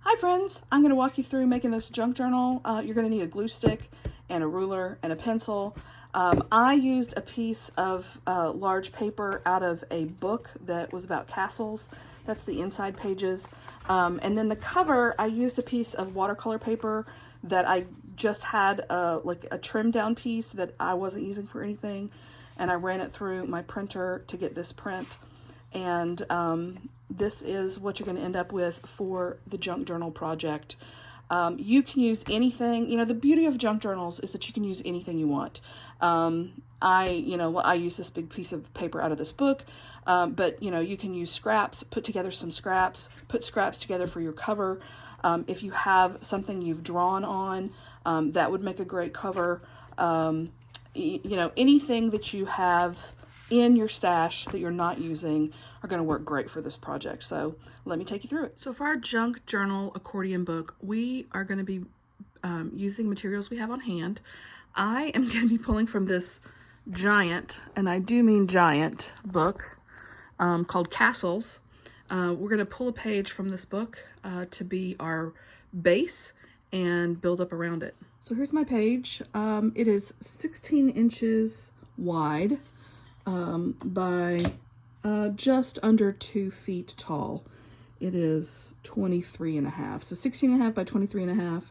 Hi friends, I'm going to walk you through making this junk journal. You're going to need a glue stick and a ruler and a pencil. I used a piece of large paper out of a book that was about castles. That's the inside pages. And then the cover, I used a piece of watercolor paper that I just had like a trimmed down piece that I wasn't using for anything. And I ran it through my printer to get this print. And this is what you're going to end up with for the junk journal project. You can use anything. You know, the beauty of junk journals is that you can use anything you want. I use this big piece of paper out of this book, but you can use scraps, put together some scraps, put scraps together for your cover. If you have something you've drawn on, that would make a great cover. Anything that you have in your stash that you're not using are going to work great for this project. So let me take you through it. So for our junk journal accordion book, we are going to be using materials we have on hand. I am going to be pulling from this giant, and I do mean giant, book called Castles. We're going to pull a page from this book to be our base and build up around it. So here's my page. It is 16 inches wide by just under 2 feet tall. It is 23.5. So 16.5 by 23.5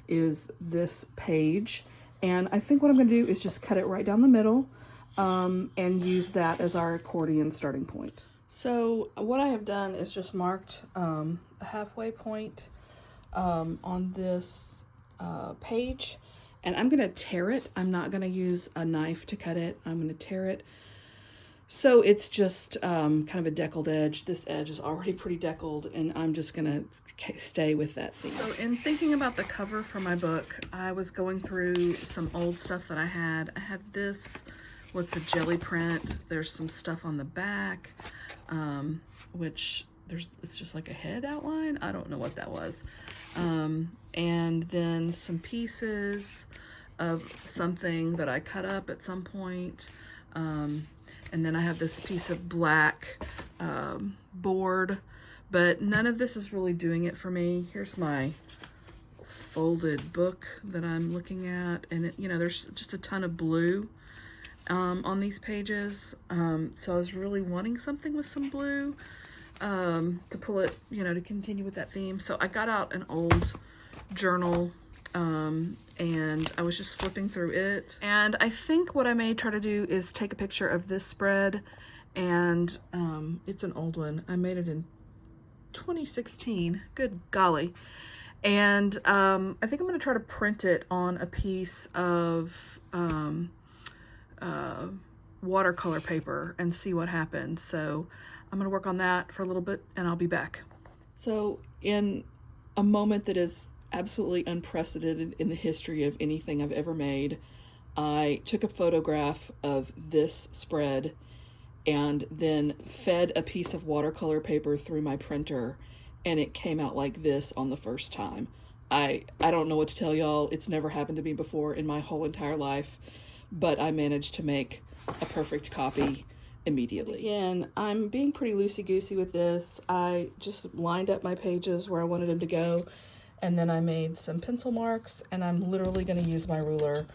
is this page. And I think what I'm going to do is just cut it right down the middle and use that as our accordion starting point. So what I have done is just marked a halfway point on this page, and I'm going to tear it. I'm not going to use a knife to cut it. I'm going to tear it. So it's just kind of a deckled edge. This edge is already pretty deckled, and I'm just gonna stay with that theme. So in thinking about the cover for my book, I was going through some old stuff that I had. I had this, what's a jelly print. There's some stuff on the back, which it's just like a head outline. I don't know what that was. And then some pieces of something that I cut up at some point. And then I have this piece of black board, but none of this is really doing it for me. Here's my folded book that I'm looking at, and there's just a ton of blue on these pages. So I was really wanting something with some blue to pull it, to continue with that theme. So I got out an old journal and I was just flipping through it. And I think what I may try to do is take a picture of this spread, and it's an old one. I made it in 2016, good golly. And I think I'm gonna try to print it on a piece of watercolor paper and see what happens. So I'm gonna work on that for a little bit and I'll be back. So in a moment that is absolutely unprecedented in the history of anything I've ever made, I took a photograph of this spread and then fed a piece of watercolor paper through my printer, and it came out like this on the first time. I don't know what to tell y'all. It's never happened to me before in my whole entire life, but I managed to make a perfect copy immediately. Again, I'm being pretty loosey-goosey with this. I just lined up my pages where I wanted them to go, and then I made some pencil marks, and I'm literally going to use my ruler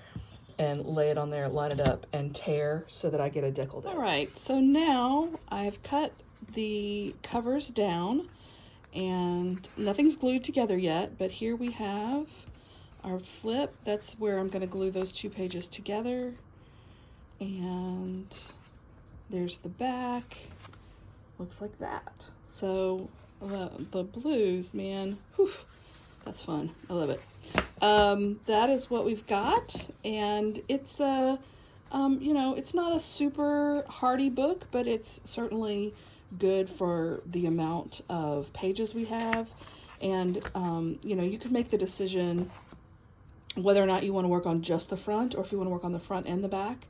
and lay it on there, line it up, and tear so that I get a deckled edge. All right, so now I've cut the covers down, and nothing's glued together yet, but here we have our flip. That's where I'm going to glue those two pages together, and there's the back. Looks like that. So the blues, man, whew, that's fun. I love it. That is what we've got, and it's it's not a super hardy book, but it's certainly good for the amount of pages we have. And you could make the decision whether or not you want to work on just the front, or if you want to work on the front and the back.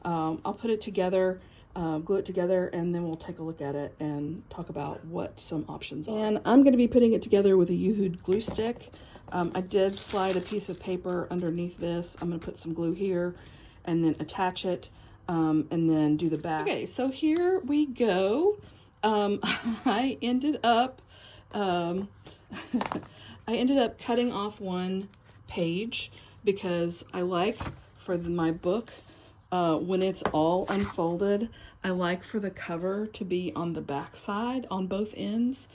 I'll put it together, glue it together, and then we'll take a look at it and talk about what some options are. And I'm going to be putting it together with a Yoo-hoo glue stick. I did slide a piece of paper underneath this. I'm going to put some glue here and then attach it and then do the back. Okay, so here we go. I ended up I ended up cutting off one page because I like for my book, when it's all unfolded, I like for the cover to be on the back side on both ends,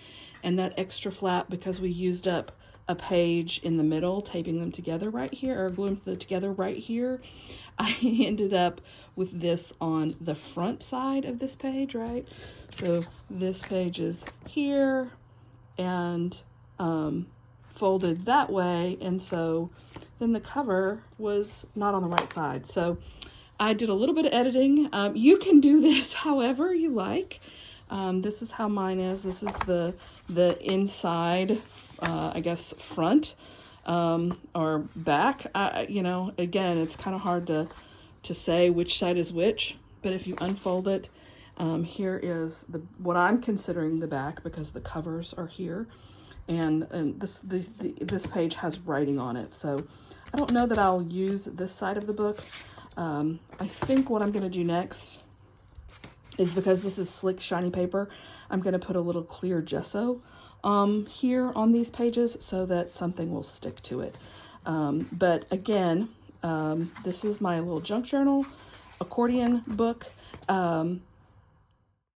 and that extra flap, because we used up a page in the middle, taping them together right here, or gluing them together right here, I ended up with this on the front side of this page, right? So this page is here and folded that way, and so then the cover was not on the right side. So I did a little bit of editing. You can do this however you like. This is how mine is. This is the inside, I guess, front or back. You know, again, it's kind of hard to say which side is which, but if you unfold it, here is what I'm considering the back, because the covers are here, and this page has writing on it. So I don't know that I'll use this side of the book. I think what I'm going to do next is, because this is slick shiny paper, I'm going to put a little clear gesso here on these pages so that something will stick to it. But again, this is my little junk journal accordion book.